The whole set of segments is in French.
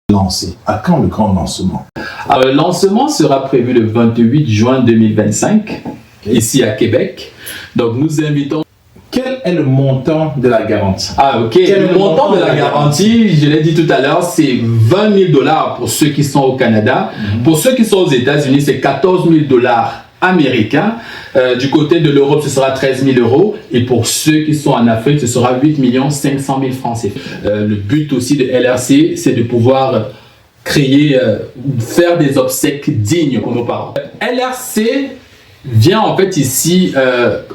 lancé. À quand le grand lancement? Alors, le lancement sera prévu le 28 juin 2025, ici à Québec. Donc, nous invitons... Quel est le montant de la garantie? Ah, ok. Le montant de la garantie, je l'ai dit tout à l'heure, c'est 20 000 $ pour ceux qui sont au Canada. Pour ceux qui sont aux États-Unis, c'est 14 000 $ américains. Du côté de l'Europe, ce sera 13 000 €. Et pour ceux qui sont en Afrique, ce sera 8 500 000 francs CFA. Le but aussi de LRC, c'est de pouvoir créer, faire des obsèques dignes pour nos parents. LRC vient en fait ici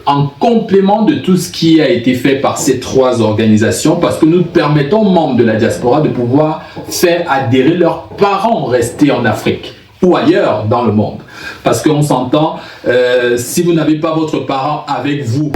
en complément de tout ce qui a été fait par ces trois organisations, parce que nous permettons aux membres de la diaspora de pouvoir faire adhérer leurs parents restés en Afrique ou ailleurs dans le monde. Parce qu'on s'entend, si vous n'avez pas votre parent avec vous,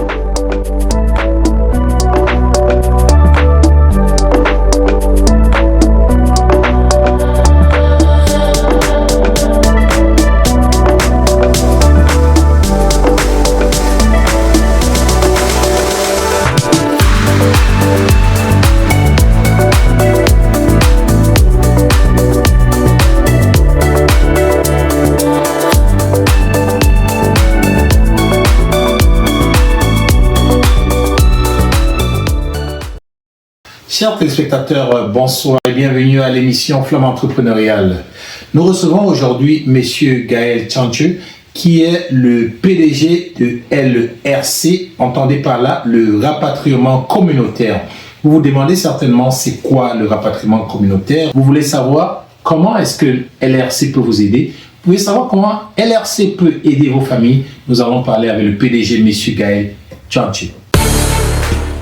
Chers téléspectateurs, bonsoir et bienvenue à l'émission Flamme Entrepreneuriale. Nous recevons aujourd'hui M. Gaël Tchanchu, qui est le PDG de LRC, entendez par là le rapatriement communautaire. Vous vous demandez certainement c'est quoi le rapatriement communautaire. Vous voulez savoir comment est-ce que LRC peut vous aider. Vous voulez savoir comment LRC peut aider vos familles. Nous allons parler avec le PDG, M. Gaël Tchanchu.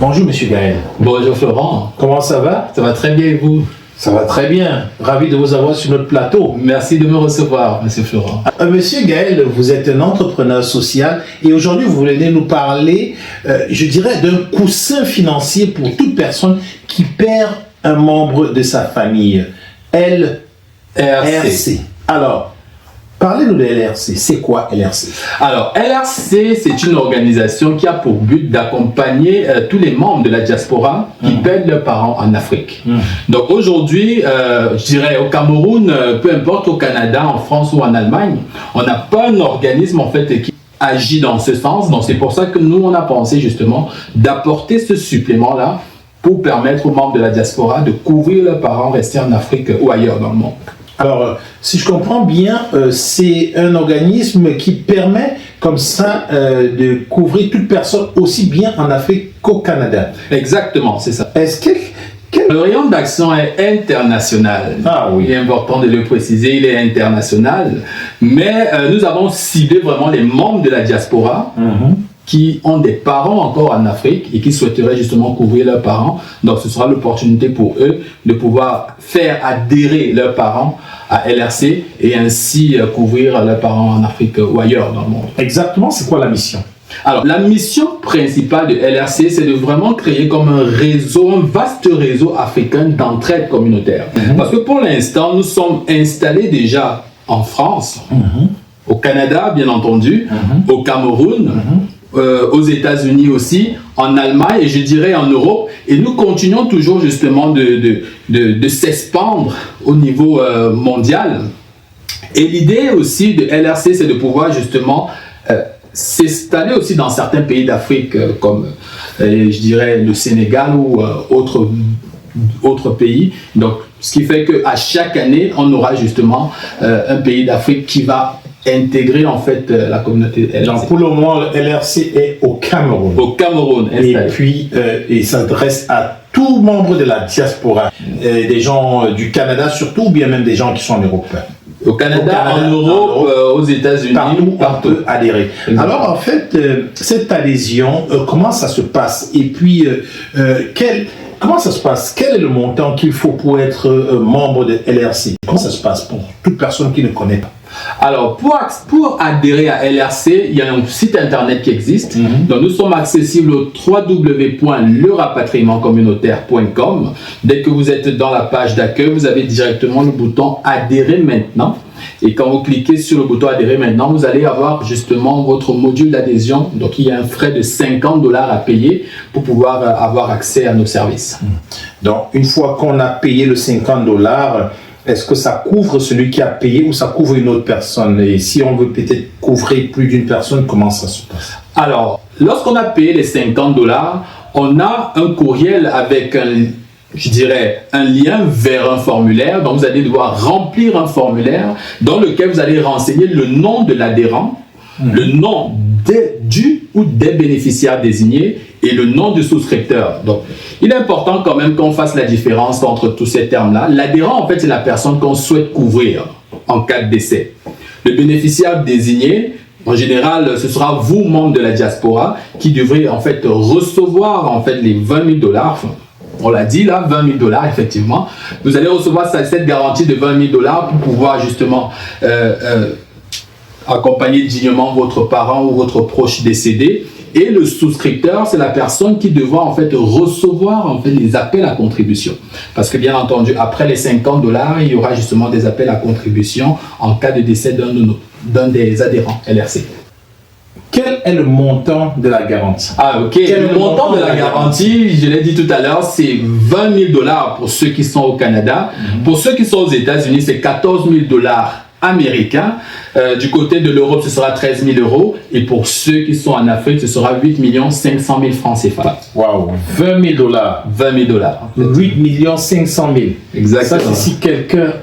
Bonjour Monsieur Gaël. Bonjour Florent. Comment ça va? Ça va très bien et vous? Ça va très bien. Ravi de vous avoir sur notre plateau. Merci de me recevoir, Monsieur Florent. Monsieur Gaël, vous êtes un entrepreneur social et aujourd'hui vous voulez nous parler, je dirais, d'un coussin financier pour toute personne qui perd un membre de sa famille. LRC. Alors, parlez-nous de LRC. C'est quoi LRC? Alors, LRC, c'est une organisation qui a pour but d'accompagner tous les membres de la diaspora qui perdent leurs parents en Afrique. Donc aujourd'hui, je dirais au Cameroun, peu importe au Canada, en France ou en Allemagne, on n'a pas un organisme en fait qui agit dans ce sens. Donc c'est pour ça que nous, on a pensé justement d'apporter ce supplément-là pour permettre aux membres de la diaspora de couvrir leurs parents restés en Afrique ou ailleurs dans le monde. Alors, si je comprends bien, c'est un organisme qui permet comme ça de couvrir toute personne aussi bien en Afrique qu'au Canada. Exactement, c'est ça. Est-ce que... Le rayon d'action est international. Ah oui. Il est important de le préciser, il est international. Mais nous avons ciblé vraiment les membres de la diaspora qui ont des parents encore en Afrique et qui souhaiteraient justement couvrir leurs parents. Donc ce sera l'opportunité pour eux de pouvoir faire adhérer leurs parents à LRC et ainsi couvrir leurs parents en Afrique ou ailleurs dans le monde. Exactement, c'est quoi la mission? Alors, la mission principale de LRC, c'est de vraiment créer comme un réseau, un vaste réseau africain d'entraide communautaire. Parce que pour l'instant, nous sommes installés déjà en France, au Canada, bien entendu, au Cameroun, aux États-Unis aussi, en Allemagne et je dirais en Europe. Et nous continuons toujours justement de s'expandre au niveau mondial. Et l'idée aussi de LRC, c'est de pouvoir justement s'installer aussi dans certains pays d'Afrique comme je dirais le Sénégal ou autres pays. Donc, ce qui fait qu'à chaque année, on aura justement un pays d'Afrique qui va intégrer en fait la communauté LRC. Donc pour le moment, LRC est au Cameroun. Au Cameroun, et puis il s'adresse à tout membre de la diaspora, des gens du Canada surtout, ou bien même des gens qui sont en Europe. Au Canada, en Europe, aux États-Unis, partout on peut adhérer. Exactement. Alors en fait, cette adhésion, comment ça se passe? Et puis, comment ça se passe? Quel est le montant qu'il faut pour être membre de LRC? Comment ça se passe pour toute personne qui ne connaît pas? Alors, pour adhérer à LRC, il y a un site internet qui existe. Donc, nous sommes accessibles au www.lerapatriemancommunautaire.com. Dès que vous êtes dans la page d'accueil, vous avez directement le bouton adhérer maintenant. Et quand vous cliquez sur le bouton adhérer maintenant, vous allez avoir justement votre module d'adhésion. Donc, il y a un frais de 50 $ à payer pour pouvoir avoir accès à nos services. Donc, une fois qu'on a payé le 50 $, Est-ce que ça couvre celui qui a payé ou ça couvre une autre personne? Et si on veut peut-être couvrir plus d'une personne, comment ça se passe? Alors, lorsqu'on a payé les $50, on a un courriel avec un lien vers un formulaire. Donc, vous allez devoir remplir un formulaire dans lequel vous allez renseigner le nom de l'adhérent, le nom du ou des bénéficiaires désignés et le nom du souscripteur. Donc, il est important quand même qu'on fasse la différence entre tous ces termes-là. L'adhérent, en fait, c'est la personne qu'on souhaite couvrir en cas de décès. Le bénéficiaire désigné, en général, ce sera vous, membre de la diaspora, qui devrez en fait recevoir en fait les $20 000. On l'a dit là, $20 000 effectivement. Vous allez recevoir cette garantie de $20 000 pour pouvoir justement accompagner dignement votre parent ou votre proche décédé. Et le souscripteur, c'est la personne qui devra en fait recevoir en fait les appels à contribution. Parce que bien entendu, après les $50, il y aura justement des appels à contribution en cas de décès d'un des adhérents LRC. Quel est le montant de la garantie? Ah, ok. Le montant de la garantie, je l'ai dit tout à l'heure, c'est $20 000 pour ceux qui sont au Canada. Pour ceux qui sont aux États-Unis, c'est $14 000 américains. Du côté de l'Europe, ce sera 13 000 €. Et pour ceux qui sont en Afrique, ce sera 8 500 000 francs CFA. Waouh, $20 000. $20 000. 8 500 000. Exactement. Ça, c'est si quelqu'un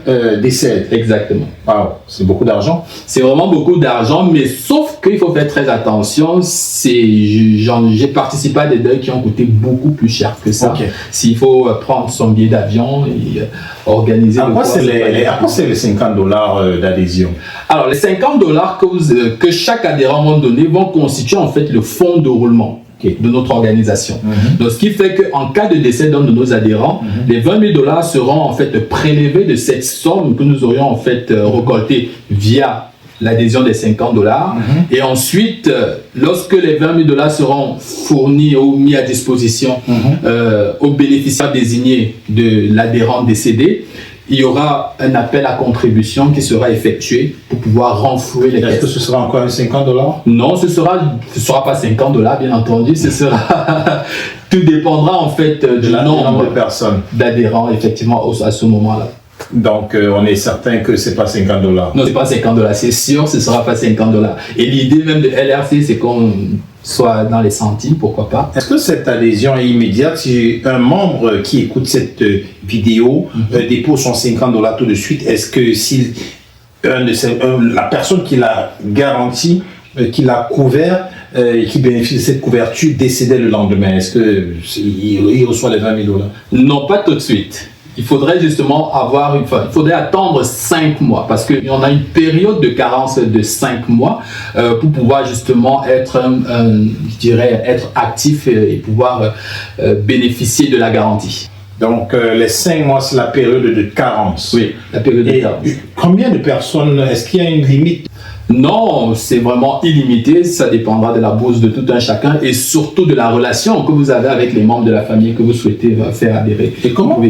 décède. Exactement. Waouh, c'est beaucoup d'argent. C'est vraiment beaucoup d'argent, mais sauf qu'il faut faire très attention. J'ai participé à des deuils qui ont coûté beaucoup plus cher que ça. Okay. S'il faut prendre son billet d'avion et organiser... Après, c'est les $50 d'adhésion. Alors, les $50 que chaque adhérent va donner vont constituer en fait le fonds de roulement de notre organisation. Donc, ce qui fait qu'en cas de décès d'un de nos adhérents, les $20 000 seront en fait prélevés de cette somme que nous aurions en fait récoltée via l'adhésion des $50. Et ensuite, lorsque les $20 000 seront fournis ou mis à disposition aux bénéficiaires désignés de l'adhérent décédé, il y aura un appel à contribution qui sera effectué pour pouvoir renflouer les caisses. Est-ce que ce sera encore un $50? Non, ce sera pas $50, bien entendu. Ce sera tout dépendra en fait du nombre de personnes d'adhérents effectivement à ce moment-là. Donc, on est certain que c'est pas $50. Non, c'est pas $50, c'est sûr, ce sera pas $50. Et l'idée même de LRC, c'est qu'on soit dans les centimes, pourquoi pas. Est-ce que cette adhésion est immédiate? Si un membre qui écoute cette vidéo dépose son $50 tout de suite, est-ce que si la personne qui l'a garanti, qui l'a couvert, qui bénéficie de cette couverture décédait le lendemain, est-ce qu'il reçoit les $20 000? Non, pas tout de suite. Il faudrait justement il faudrait attendre 5 mois parce qu'on a une période de carence de 5 mois pour pouvoir justement être actif et pouvoir bénéficier de la garantie. Donc, les 5 mois, c'est la période de carence. Oui, la période de carence. Combien de personnes, est-ce qu'il y a une limite? Non, c'est vraiment illimité, ça dépendra de la bourse de tout un chacun et surtout de la relation que vous avez avec les membres de la famille que vous souhaitez faire adhérer. Et comment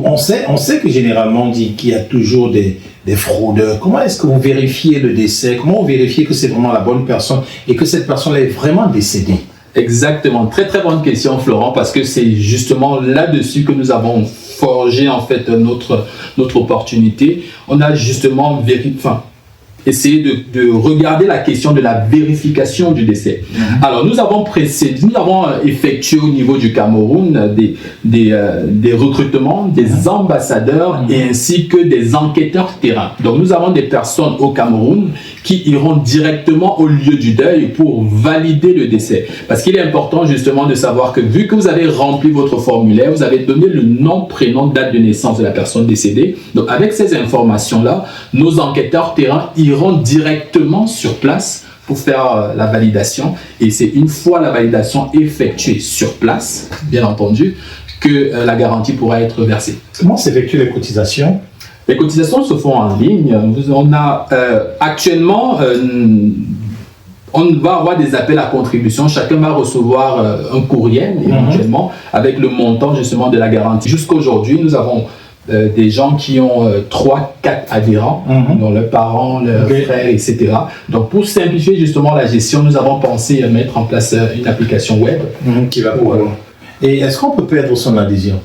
on sait que généralement on dit qu'il y a toujours des fraudeurs. Comment est-ce que vous vérifiez le décès? Comment vous vérifiez que c'est vraiment la bonne personne et que cette personne est vraiment décédée? Exactement, très très bonne question Florent, parce que c'est justement là-dessus que nous avons forgé en fait notre opportunité. On a justement essayer de regarder la question de la vérification du décès. Alors, nous avons effectué au niveau du Cameroun des recrutements, des ambassadeurs et ainsi que des enquêteurs terrain. Donc, nous avons des personnes au Cameroun qui iront directement au lieu du deuil pour valider le décès. Parce qu'il est important justement de savoir que vu que vous avez rempli votre formulaire, vous avez donné le nom, prénom, date de naissance de la personne décédée. Donc, avec ces informations-là, nos enquêteurs terrain iront directement sur place pour faire la validation et c'est une fois la validation effectuée sur place, bien entendu, que la garantie pourra être versée. Comment s'effectuent les cotisations? Les cotisations se font en ligne. On a actuellement, on va avoir des appels à contribution. Chacun va recevoir un courriel éventuellement avec le montant justement de la garantie. Jusqu'à aujourd'hui, nous avons des gens qui ont 3-4 adhérents, dont leurs parents, leurs frères, etc. Donc, pour simplifier justement la gestion, nous avons pensé à mettre en place une application web qui va pouvoir. Et est-ce qu'on peut perdre son adhésion?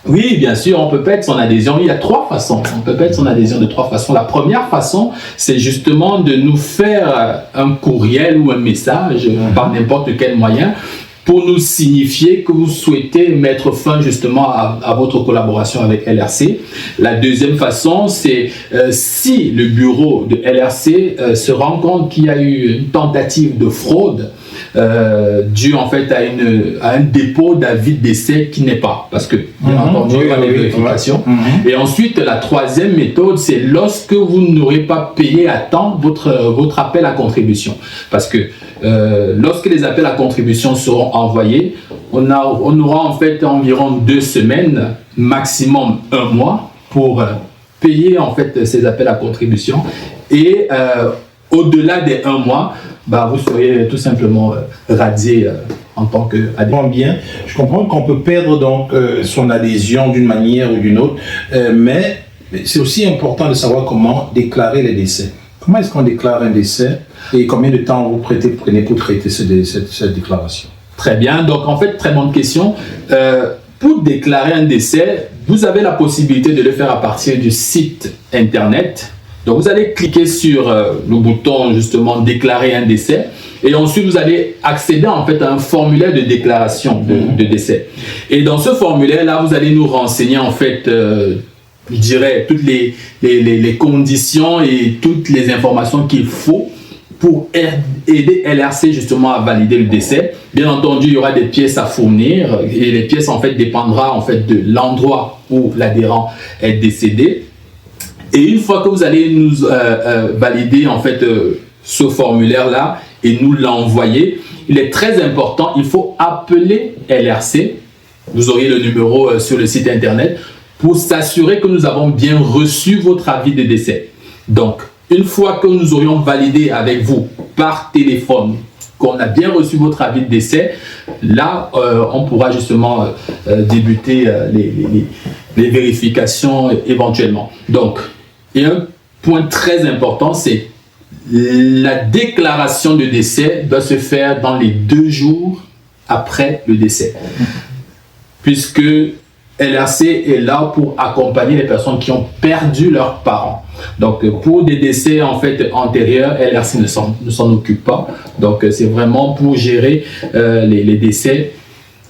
Oui, bien sûr, on peut perdre son adhésion. Il y a 3 façons. On peut perdre son adhésion de 3 façons. La première façon, c'est justement de nous faire un courriel ou un message par n'importe quel moyen pour nous signifier que vous souhaitez mettre fin justement à votre collaboration avec LRC. La deuxième façon, c'est si le bureau de LRC se rend compte qu'il y a eu une tentative de fraude dû en fait à un dépôt d'avis de décès qui n'est pas, parce que bien entendu il y a des vérifications. Et ensuite la troisième méthode, c'est lorsque vous n'aurez pas payé à temps votre appel à contribution, parce que lorsque les appels à contribution seront envoyés, on aura en fait environ 2 semaines, maximum 1 mois pour payer en fait ces appels à contribution, et au-delà des 1 mois, vous serez tout simplement radié en tant qu'adhérent. Je comprends qu'on peut perdre donc son adhésion d'une manière ou d'une autre, mais c'est aussi important de savoir comment déclarer les décès. Comment est-ce qu'on déclare un décès et combien de temps vous prenez pour traiter cette déclaration? Très bien, donc en fait, très bonne question. Pour déclarer un décès, vous avez la possibilité de le faire à partir du site internet. Donc vous allez cliquer sur le bouton justement déclarer un décès, et ensuite vous allez accéder en fait à un formulaire de déclaration de décès. Et dans ce formulaire là, vous allez nous renseigner en fait je dirais toutes les conditions et toutes les informations qu'il faut pour aider LRC justement à valider le décès. Bien entendu, il y aura des pièces à fournir, et les pièces en fait dépendra en fait de l'endroit où l'adhérent est décédé. Et une fois que vous allez nous valider en fait ce formulaire-là et nous l'envoyer, il est très important, il faut appeler LRC. Vous aurez le numéro sur le site internet pour s'assurer que nous avons bien reçu votre avis de décès. Donc, une fois que nous aurions validé avec vous par téléphone qu'on a bien reçu votre avis de décès, là, on pourra justement débuter les vérifications éventuellement. Donc, et un point très important, c'est la déclaration de décès doit se faire dans les 2 jours après le décès. Puisque LRC est là pour accompagner les personnes qui ont perdu leurs parents. Donc, pour des décès en fait antérieurs, LRC ne s'en occupe pas. Donc, c'est vraiment pour gérer les décès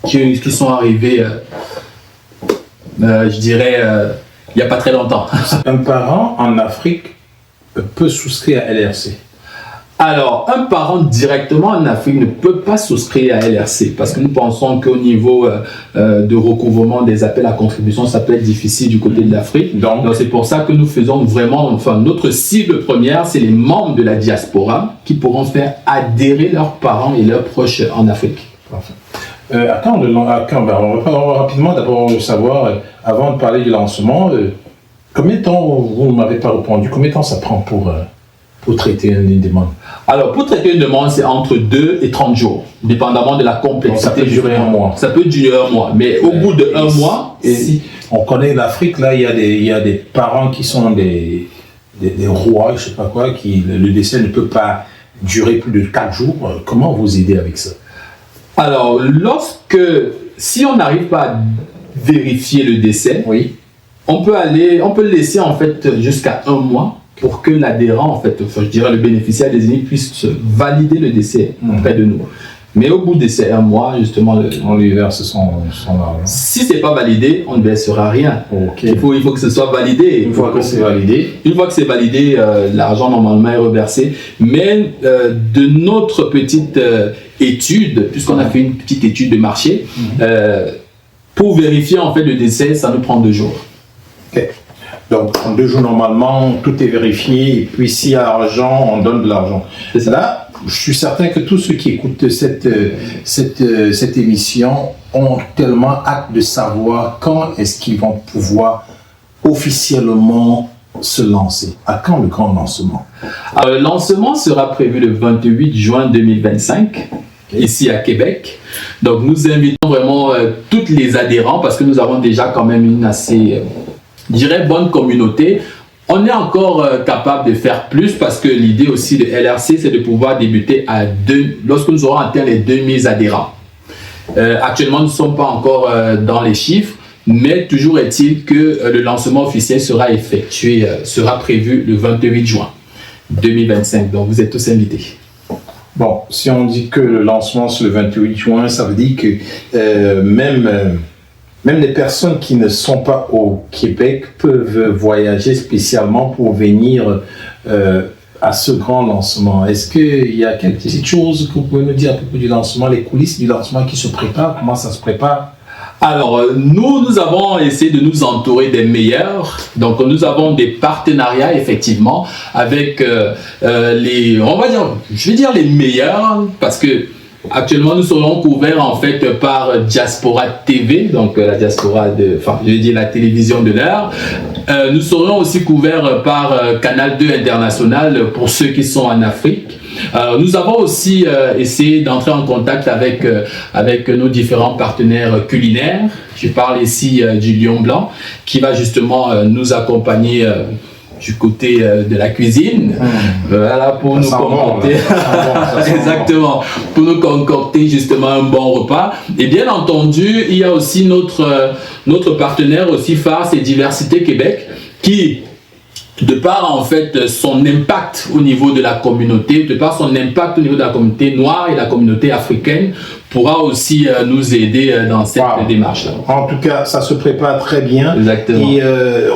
qui sont arrivés, je dirais, il n'y a pas très longtemps. Un parent en Afrique peut souscrire à LRC? Alors, un parent directement en Afrique ne peut pas souscrire à LRC parce que nous pensons qu'au niveau de recouvrement des appels à contribution, ça peut être difficile du côté de l'Afrique. Donc c'est pour ça que nous faisons vraiment, enfin, notre cible première, c'est les membres de la diaspora qui pourront faire adhérer leurs parents et leurs proches en Afrique. Parfait. On va rapidement d'abord savoir, avant de parler du lancement, combien de temps, vous ne m'avez pas répondu, combien de temps ça prend pour traiter une demande? Alors, pour traiter une demande, c'est entre 2 et 30 jours, dépendamment de la complexité. Donc, ça peut durer 1 mois. Ça peut durer 1 mois, mais au bout de 1 mois... On connaît l'Afrique, là, il y a des parents qui sont des rois, je ne sais pas quoi, le décès ne peut pas durer plus de 4 jours. Comment vous aider avec ça? Alors, si on n'arrive pas à vérifier le décès, oui, on peut laisser en fait jusqu'à 1 mois pour que l'adhérent, en fait, je dirais le bénéficiaire désigné, puisse valider le décès auprès de nous. Mais au bout de ces 1 mois, justement, on lui verse son argent. Si ce n'est pas validé, on ne versera rien. Okay. Il faut que ce soit validé. Une fois que c'est validé, l'argent normalement est reversé. Mais de notre petite étude, puisqu'on a fait une petite étude de marché, pour vérifier en fait le décès, ça nous prend 2 jours. Okay. Donc, en 2 jours, normalement, tout est vérifié. Et puis, s'il y a argent, on donne de l'argent. Là, je suis certain que tous ceux qui écoutent cette émission ont tellement hâte de savoir quand est-ce qu'ils vont pouvoir officiellement se lancer. À quand le grand lancement? Alors, le lancement sera prévu le 28 juin 2025. Ici à Québec. Donc, nous invitons vraiment tous les adhérents parce que nous avons déjà quand même une assez... je dirais bonne communauté. On est encore capable de faire plus parce que l'idée aussi de LRC, c'est de pouvoir débuter lorsque nous aurons atteint les 2000 adhérents. Actuellement, nous ne sommes pas encore dans les chiffres, Mais toujours est-il que le lancement officiel sera effectué, sera prévu le 28 juin 2025. Donc vous êtes tous invités. Bon, si on dit que le lancement c'est le 28 juin, ça veut dire que même les personnes qui ne sont pas au Québec peuvent voyager spécialement pour venir à ce grand lancement. Est-ce qu'il y a quelques petites choses que vous pouvez nous dire à propos du lancement, les coulisses du lancement qui se préparent, comment ça se prépare? Alors, nous avons essayé de nous entourer des meilleurs. Donc, nous avons des partenariats, effectivement, avec les meilleurs, parce que actuellement, nous serons couverts, en fait, par Diaspora TV, donc la diaspora la télévision de l'heure. Nous serons aussi couverts par Canal 2 International pour ceux qui sont en Afrique. Nous avons aussi essayé d'entrer en contact avec nos différents partenaires culinaires. Je parle ici du Lion Blanc qui va justement nous accompagner du côté de la cuisine, voilà, pour nous concocter exactement, pour nous concocter justement un bon repas. Et bien entendu, il y a aussi notre partenaire aussi phare, c'est Diversité Québec, qui de par en fait son impact au niveau de la communauté, de par son impact au niveau de la communauté noire et la communauté africaine, pourra aussi nous aider dans cette démarche-là. En tout cas, ça se prépare très bien. Exactement. Et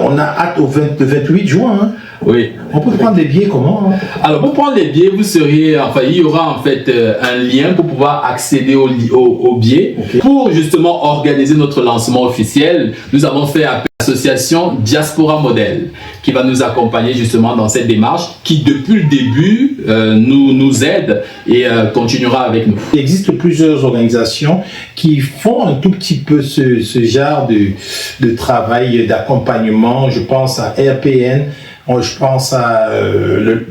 on a hâte le 28 juin. Hein. Oui. On peut prendre les billets comment? Alors, pour prendre les billets, il y aura en fait un lien pour pouvoir accéder aux billets. Okay. Pour justement organiser notre lancement officiel, nous avons fait appel à l'association Diaspora Model qui va nous accompagner justement dans cette démarche, qui depuis le début nous aide et continuera avec nous. Il existe plusieurs organisations qui font un tout petit peu ce genre de travail d'accompagnement. Je pense à RPN, je pense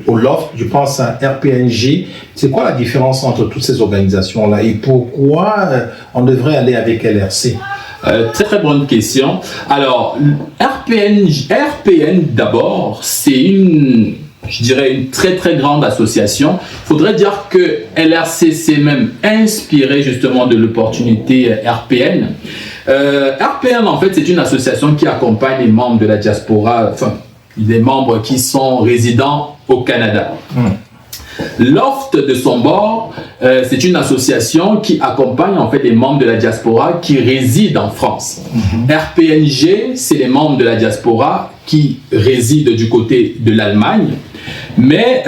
au LOFT, je pense à RPNG. C'est quoi la différence entre toutes ces organisations-là et pourquoi on devrait aller avec LRC? Très très bonne question. Alors, RPN d'abord, c'est une très très grande association. Il faudrait dire que LRC s'est même inspiré justement de l'opportunité RPN. RPN en fait c'est une association qui accompagne les membres de la diaspora, les membres qui sont résidents au Canada. Loft de son bord, c'est une association qui accompagne en fait les membres de la diaspora qui résident en France. RPNG, c'est les membres de la diaspora qui résident du côté de l'Allemagne. Mais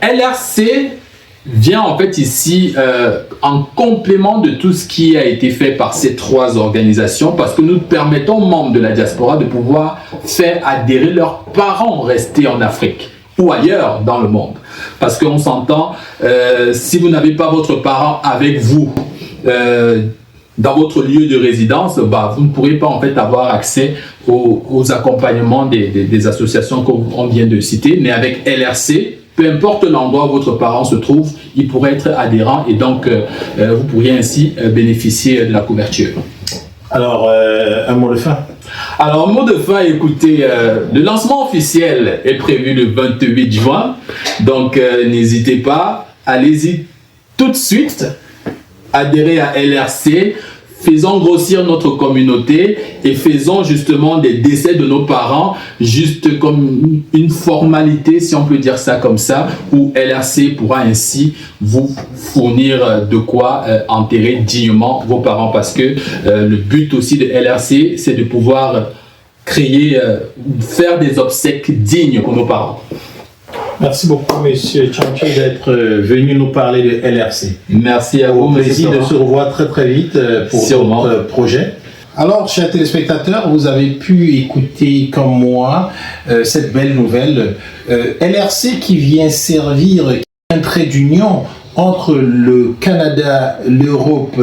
LRC vient en fait ici en complément de tout ce qui a été fait par ces trois organisations, parce que nous permettons aux membres de la diaspora de pouvoir faire adhérer leurs parents restés en Afrique ou ailleurs dans le monde. Parce qu'on s'entend, si vous n'avez pas votre parent avec vous dans votre lieu de résidence, vous ne pourrez pas en fait avoir accès aux accompagnements des associations qu'on vient de citer. Mais avec LRC, peu importe l'endroit où votre parent se trouve, il pourrait être adhérent et donc vous pourriez ainsi bénéficier de la couverture. Alors, un mot de fin. Alors, mot de fin, écoutez, le lancement officiel est prévu le 28 juin, donc n'hésitez pas, allez-y tout de suite, adhérez à LRC, faisons grossir notre communauté et faisons justement des décès de nos parents juste comme une formalité, si on peut dire ça comme ça, où LRC pourra ainsi vous fournir de quoi enterrer dignement vos parents, parce que le but aussi de LRC, c'est de pouvoir faire des obsèques dignes pour nos parents. Merci beaucoup, Monsieur Tchanché, d'être venu nous parler de LRC. Merci à vous. Au plaisir de se revoir très très vite pour votre projet. Alors, chers téléspectateurs, vous avez pu écouter comme moi cette belle nouvelle. LRC qui vient servir un trait d'union entre le Canada, l'Europe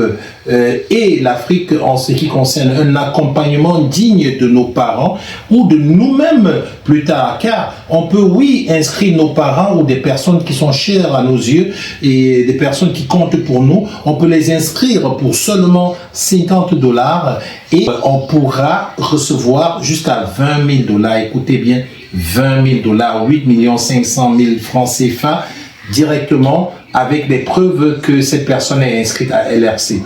et l'Afrique en ce qui concerne un accompagnement digne de nos parents ou de nous-mêmes plus tard, car on peut oui inscrire nos parents ou des personnes qui sont chères à nos yeux et des personnes qui comptent pour nous, on peut les inscrire pour seulement $50 et on pourra recevoir jusqu'à $20 000. Écoutez bien, $20 000, 8 500 000 francs CFA. directement avec des preuves que cette personne est inscrite à LRC.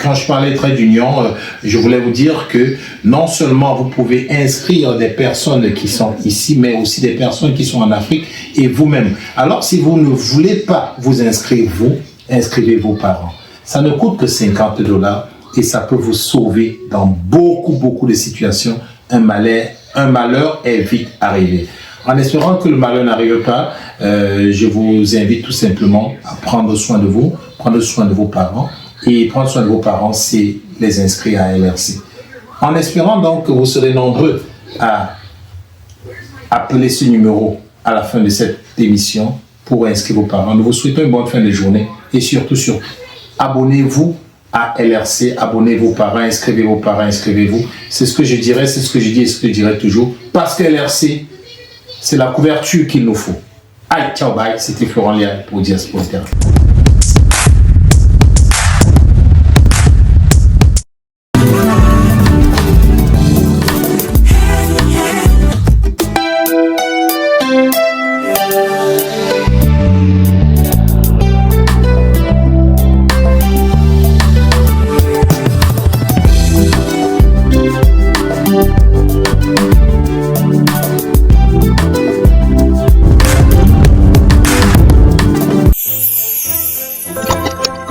Quand je parlais de trait d'union, je voulais vous dire que non seulement vous pouvez inscrire des personnes qui sont ici, mais aussi des personnes qui sont en Afrique et vous-même. Alors, si vous ne voulez pas vous inscrire, vous, inscrivez vos parents. Ça ne coûte que $50 et ça peut vous sauver dans beaucoup de situations. Un malheur est vite arrivé. En espérant que le malheur n'arrive pas, je vous invite tout simplement à prendre soin de vous, prendre soin de vos parents. Et prendre soin de vos parents, c'est les inscrire à LRC. En espérant donc que vous serez nombreux à appeler ce numéro à la fin de cette émission pour inscrire vos parents. Nous vous souhaitons une bonne fin de journée et surtout, abonnez-vous à LRC, abonnez vos parents, inscrivez vos parents, inscrivez-vous. C'est ce que je dirais, c'est ce que je dis et ce que je dirai toujours. Parce que LRC, c'est la couverture qu'il nous faut. Allez, ciao, bye. C'était Florent Lial pour Diaspora Terre.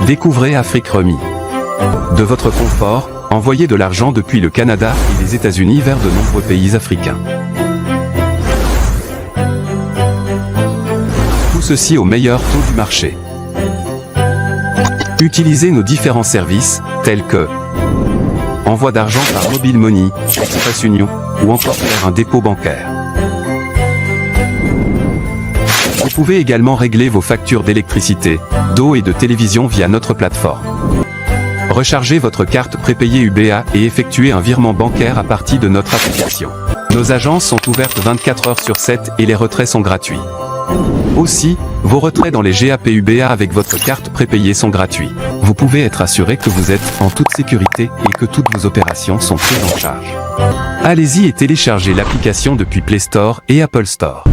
Découvrez Afrique Remi. De votre confort, envoyez de l'argent depuis le Canada et les États-Unis vers de nombreux pays africains. Tout ceci au meilleur taux du marché. Utilisez nos différents services, tels que envoi d'argent par Mobile Money, Express Union, ou encore faire un dépôt bancaire. Vous pouvez également régler vos factures d'électricité, d'eau et de télévision via notre plateforme. Rechargez votre carte prépayée UBA et effectuez un virement bancaire à partir de notre application. Nos agences sont ouvertes 24 heures sur 7 et les retraits sont gratuits. Aussi, vos retraits dans les GAP UBA avec votre carte prépayée sont gratuits. Vous pouvez être assuré que vous êtes en toute sécurité et que toutes vos opérations sont prises en charge. Allez-y et téléchargez l'application depuis Play Store et Apple Store.